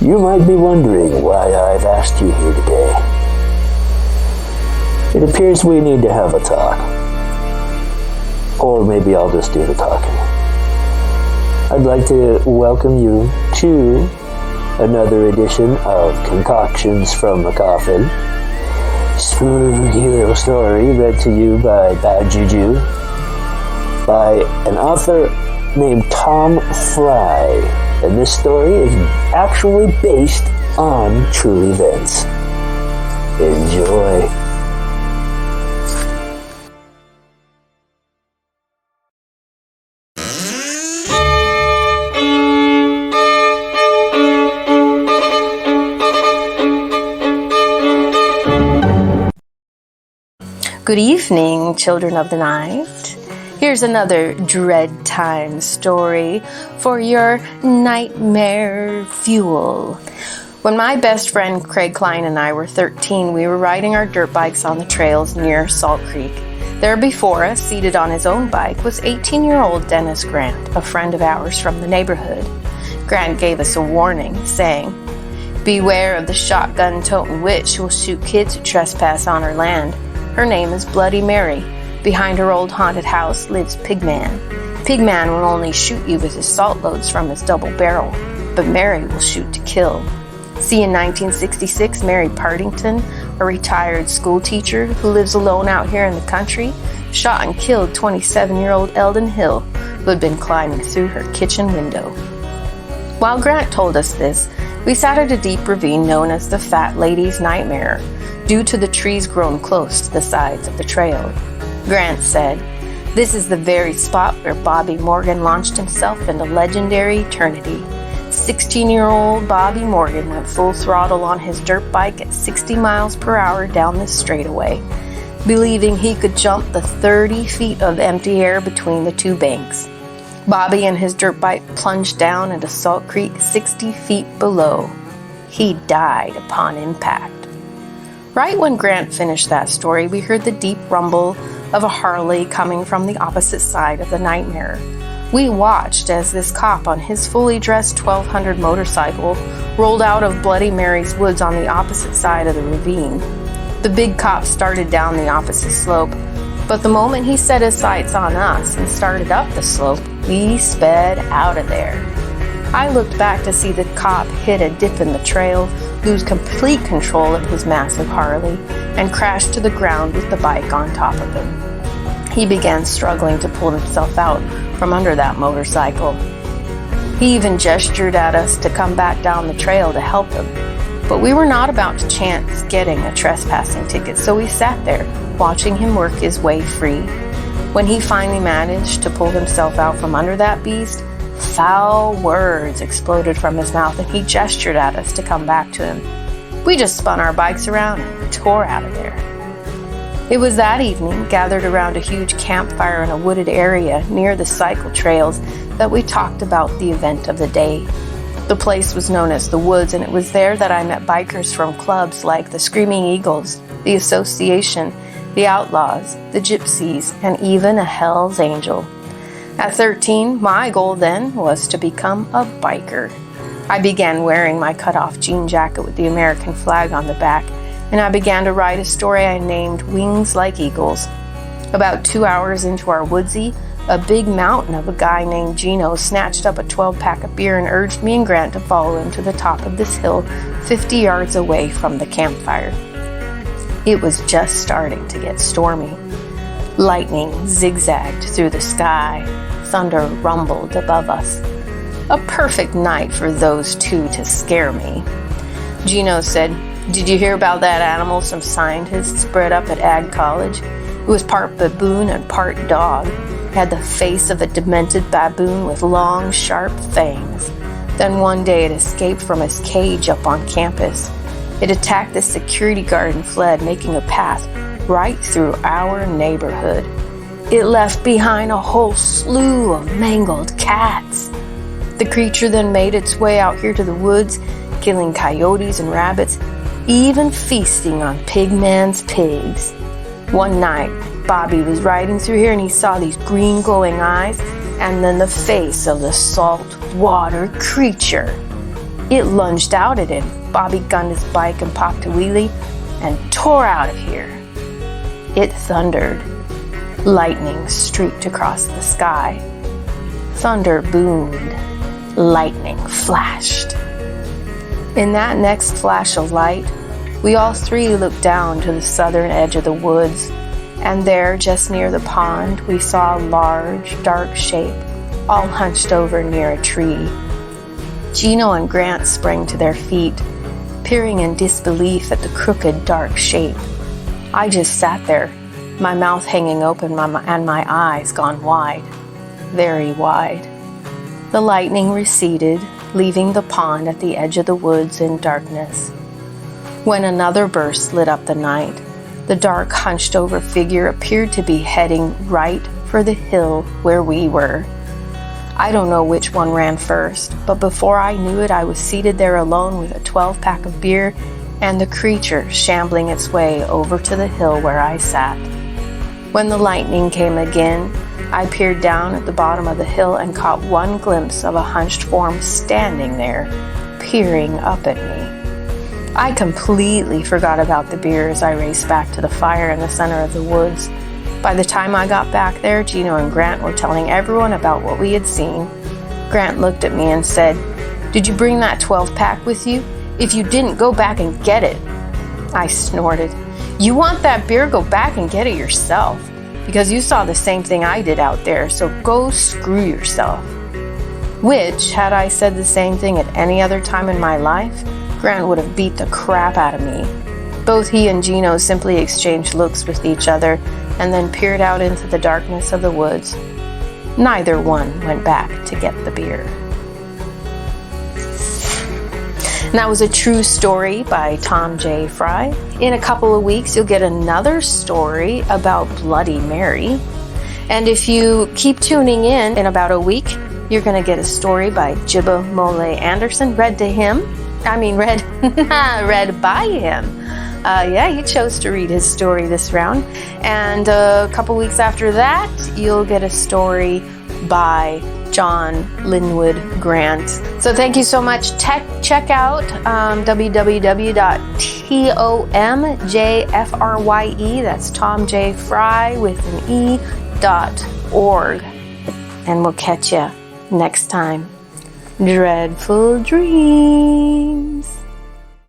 You might be wondering why I've asked you here today. It appears we need to have a talk. Or maybe I'll just do the talking. I'd like to welcome you to another edition of Concoctions from a Coffin. Spooky little story read to you by Bad Juju by an author named Tom Frye. And this story is actually based on true events. Enjoy. Good evening, children of the night. Here's another dread time story for your nightmare fuel. When my best friend Craig Klein and I were 13, we were riding our dirt bikes on the trails near Salt Creek. There before us, seated on his own bike, was 18-year-old Dennis Grant, a friend of ours from the neighborhood. Grant gave us a warning, saying, "Beware of the shotgun-toting witch who will shoot kids who trespass on her land. Her name is Bloody Mary. Behind her old haunted house lives Pigman. Pigman will only shoot you with his salt loads from his double barrel, but Mary will shoot to kill." See, in 1966, Mary Partington, a retired school teacher who lives alone out here in the country, shot and killed 27-year-old Eldon Hill, who had been climbing through her kitchen window. While Grant told us this, we sat at a deep ravine known as the Fat Lady's Nightmare, due to the trees grown close to the sides of the trail. Grant said, "This is the very spot where Bobby Morgan launched himself into legendary eternity. 16-year-old Bobby Morgan went full throttle on his dirt bike at 60 miles per hour down this straightaway, believing he could jump the 30 feet of empty air between the two banks. Bobby and his dirt bike plunged down into Salt Creek 60 feet below. He died upon impact." Right when Grant finished that story, we heard the deep rumble of a Harley coming from the opposite side of the nightmare. We watched as this cop on his fully dressed 1200 motorcycle rolled out of Bloody Mary's woods on the opposite side of the ravine. The big cop started down the opposite slope, but the moment he set his sights on us and started up the slope, we sped out of there. I looked back to see the cop hit a dip in the trail, lose complete control of his massive Harley, and crash to the ground with the bike on top of him. He began struggling to pull himself out from under that motorcycle. He even gestured at us to come back down the trail to help him. But we were not about to chance getting a trespassing ticket, so we sat there, watching him work his way free. When he finally managed to pull himself out from under that beast, foul words exploded from his mouth, and he gestured at us to come back to him. We just spun our bikes around and tore out of there. It was that evening, gathered around a huge campfire in a wooded area near the cycle trails, that we talked about the event of the day. The place was known as the Woods, and it was there that I met bikers from clubs like the Screaming Eagles, the Association, the Outlaws, the Gypsies, and even a Hell's Angel. At 13, my goal then was to become a biker. I began wearing my cut-off jean jacket with the American flag on the back, and I began to write a story I named Wings Like Eagles. About 2 hours into our woodsy, a big mountain of a guy named Gino snatched up a 12-pack of beer and urged me and Grant to follow him to the top of this hill 50 yards away from the campfire. It was just starting to get stormy. Lightning zigzagged through the sky. Thunder rumbled above us. A perfect night for those two to scare me. Gino said, "Did you hear about that animal some scientists bred up at Ag College? It was part baboon and part dog. It had the face of a demented baboon with long, sharp fangs. Then one day it escaped from its cage up on campus. It attacked the security guard and fled, making a path right through our neighborhood. It left behind a whole slew of mangled cats. The creature then made its way out here to the woods, killing coyotes and rabbits, even feasting on Pigman's pigs. One night, Bobby was riding through here and he saw these green glowing eyes and then the face of the salt water creature. It lunged out at him. Bobby gunned his bike and popped a wheelie and tore out of here. It thundered. Lightning streaked across the sky. Thunder boomed. Lightning flashed. In that next flash of light, we all three looked down to the southern edge of the woods, and there, just near the pond, we saw a large, dark shape, all hunched over near a tree. Gino and Grant sprang to their feet, peering in disbelief at the crooked, dark shape. I just sat there, my mouth hanging open and my eyes gone wide, very wide. The lightning receded, leaving the pond at the edge of the woods in darkness. When another burst lit up the night, the dark, hunched-over figure appeared to be heading right for the hill where we were. I don't know which one ran first, but before I knew it, I was seated there alone with a 12-pack of beer and the creature shambling its way over to the hill where I sat. When the lightning came again, I peered down at the bottom of the hill and caught one glimpse of a hunched form standing there, peering up at me. I completely forgot about the beer as I raced back to the fire in the center of the woods. By the time I got back there, Gino and Grant were telling everyone about what we had seen. Grant looked at me and said, "Did you bring that 12-pack with you? If you didn't, go back and get it." I snorted. "You want that beer? Go back and get it yourself. Because you saw the same thing I did out there, so go screw yourself." Which, had I said the same thing at any other time in my life, Grant would have beat the crap out of me. Both he and Gino simply exchanged looks with each other and then peered out into the darkness of the woods. Neither one went back to get the beer. And that was a true story by tomjfrye. In a couple of weeks, you'll get another story about Bloody Mary. And if you keep tuning in about a week, you're going to get a story by Jibamoleianderson, read by him. He chose to read his story this round. And a couple weeks after that, you'll get a story by johnlinwoodgrant. So thank you so much. Check out www.tomjfrye, that's tomjfrye with an e.org. And we'll catch you next time. Dreadful dreams.